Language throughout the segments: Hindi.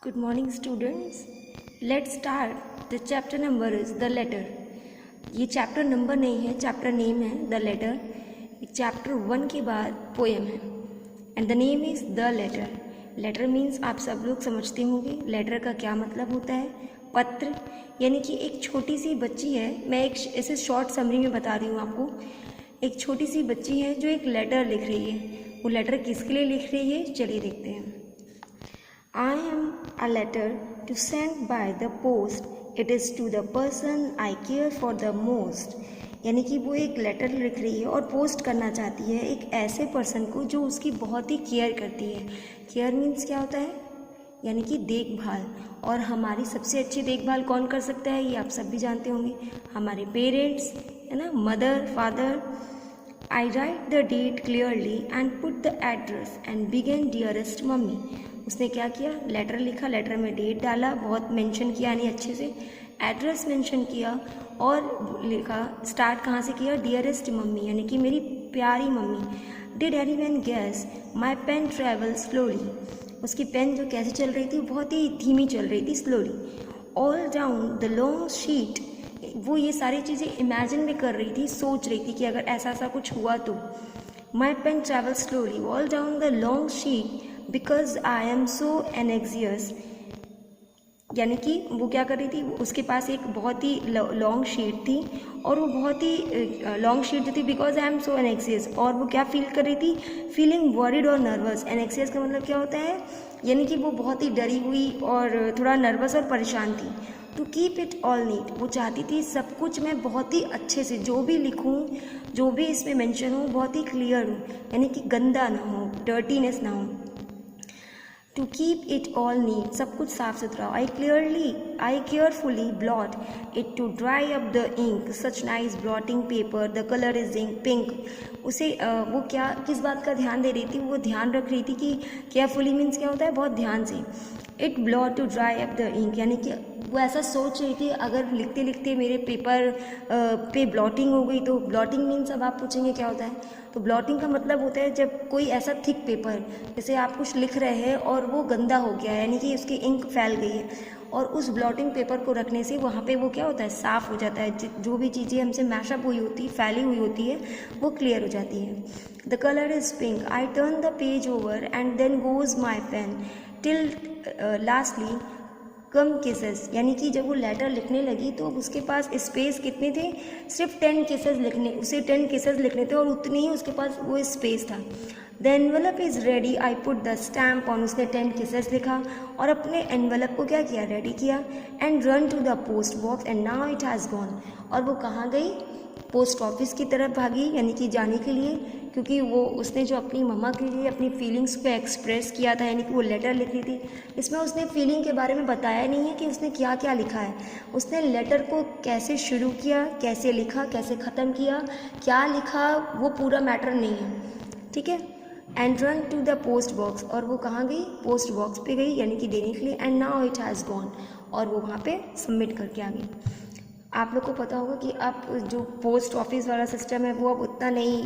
Good morning students. Let's start. The chapter number is the letter. ये चैप्टर नंबर नहीं है, चैप्टर नेम है द लेटर. चैप्टर 1 के बाद पोएम है and the name is the letter. Letter means आप सब लोग समझते होंगे लेटर का क्या मतलब होता है. पत्र, यानी कि एक छोटी सी बच्ची है. मैं एक ऐसे शॉर्ट समरी में बता रही हूँ आपको. एक छोटी सी बच्ची है जो एक लेटर लिख रही है. वो लेटर किसके लिए लिख रही है, चलिए देखते हैं. I am a letter to send by the post. It is to the person I care for the most. यानी कि वो एक लेटर लिख रही है और पोस्ट करना चाहती है एक ऐसे पर्सन को जो उसकी बहुत ही केयर करती है. केयर मीन्स क्या होता है, यानी कि देखभाल. और हमारी सबसे अच्छी देखभाल कौन कर सकता है, ये आप सब भी जानते होंगे, हमारे पेरेंट्स, है ना, mother, father. I write the date clearly and put the address and begin dearest mummy. उसने क्या किया, लेटर लिखा, लेटर में डेट डाला, बहुत मेंशन किया, यानी अच्छे से एड्रेस मेंशन किया और लिखा. स्टार्ट कहाँ से किया, डियरेस्ट मम्मी, यानी कि मेरी प्यारी mummy. Did anyone guess my pen travel slowly. उसकी पेन जो कैसे चल रही थी, बहुत ही धीमी चल रही थी, slowly. All down the long sheet. वो ये सारी चीज़ें इमेजिन भी कर रही थी, सोच रही थी कि अगर ऐसा ऐसा कुछ हुआ तो. My pen travel slowly all down the long sheet because I am so anxious. यानी कि वो क्या कर रही थी, उसके पास एक बहुत ही लॉन्ग शीट थी और वो बहुत ही लॉन्ग शीट जो थी बिकॉज आई एम सो एनेक्सियस. और वो क्या फील कर रही थी, फीलिंग वरीड और नर्वस. एनेक्सियस का मतलब क्या होता है, यानी कि वो बहुत ही डरी हुई और थोड़ा नर्वस और परेशान थी. To keep it all neat. वो चाहती थी सब कुछ मैं बहुत ही अच्छे से, जो भी लिखूं, जो भी इसमें मेंशन हो, बहुत ही क्लियर हो, यानी कि गंदा ना हो, डर्टीनेस ना हो. To keep it all neat, सब कुछ साफ सुथरा. I carefully blot it to dry up the ink. Such nice blotting paper, the colour is ink pink. उसे वो क्या, किस बात का ध्यान दे रही थी, वो ध्यान रख रही थी कि केयरफुली मीन्स क्या होता है, बहुत ध्यान से. It blot to dry up the ink, यानी कि वो ऐसा सोच रही थी अगर लिखते लिखते मेरे पेपर पे ब्लॉटिंग हो गई तो. ब्लॉटिंग मीन्स, अब आप पूछेंगे क्या होता है, तो ब्लॉटिंग का मतलब होता है जब कोई ऐसा थिक पेपर, जैसे आप कुछ लिख रहे हैं और वो गंदा हो गया है, यानी कि उसकी इंक फैल गई है, और उस ब्लॉटिंग पेपर को रखने से वहाँ पे वो क्या होता है, साफ़ हो जाता है. जो भी चीज़ें हमसे मैशअप हुई होती है, फैली हुई होती है, वो क्लियर हो जाती है. The colour is pink. I turn the page over and then goes my pen till lastly come kisses. यानी कि जब वो लेटर लिखने लगी तो उसके पास स्पेस कितने थे, सिर्फ 10 केसेस लिखने, उसे 10 केसेस लिखने थे और उतनी ही उसके पास वो स्पेस था. The envelope is ready. I put the stamp on. उसने 10 केसेस लिखा और अपने एनवलप को क्या किया, रेडी किया. And run to the post box and now it has gone. और वो कहाँ गई, पोस्ट ऑफिस की तरफ भागी, यानी कि जाने के लिए, क्योंकि वो उसने जो अपनी मम्मा के लिए अपनी फीलिंग्स को एक्सप्रेस किया था, यानी कि वो लेटर लिख रही थी. इसमें उसने फीलिंग के बारे में बताया नहीं है कि उसने क्या क्या लिखा है. उसने लेटर को कैसे शुरू किया, कैसे लिखा, कैसे ख़त्म किया, क्या लिखा, वो पूरा मैटर नहीं है, ठीक है. And run to the post box. और वो कहाँ गई, पोस्ट बॉक्स पे गई, यानी कि देने के लिए. And now it has gone. और वो वहाँ पे सबमिट करके आ गई. आप लोग को पता होगा कि अब जो पोस्ट ऑफिस वाला सिस्टम है वो अब उतना नहीं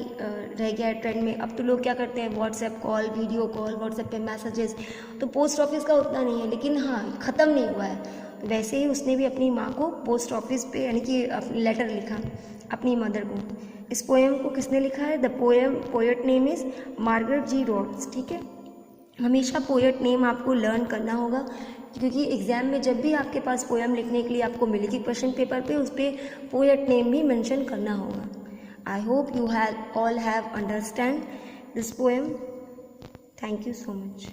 रह गया है ट्रेंड में. अब तो लोग क्या करते हैं, WhatsApp call, video call, WhatsApp पे मैसेजेस. तो पोस्ट ऑफिस का उतना नहीं है, लेकिन हाँ, ख़त्म नहीं हुआ है. तो वैसे ही उसने भी अपनी माँ को पोस्ट ऑफिस पे, यानी कि लेटर लिखा अपनी मदर को. इस पोएम को किसने लिखा है, the poet name is Margaret G Rhodes. ठीक है, हमेशा पोएट नेम आपको लर्न करना होगा, क्योंकि एग्ज़ाम में जब भी आपके पास पोएम लिखने के लिए आपको मिलेगी क्वेश्चन पेपर पे, उस पर पोएट नेम भी मेंशन करना होगा. I hope you have all have understand this poem. Thank you so much.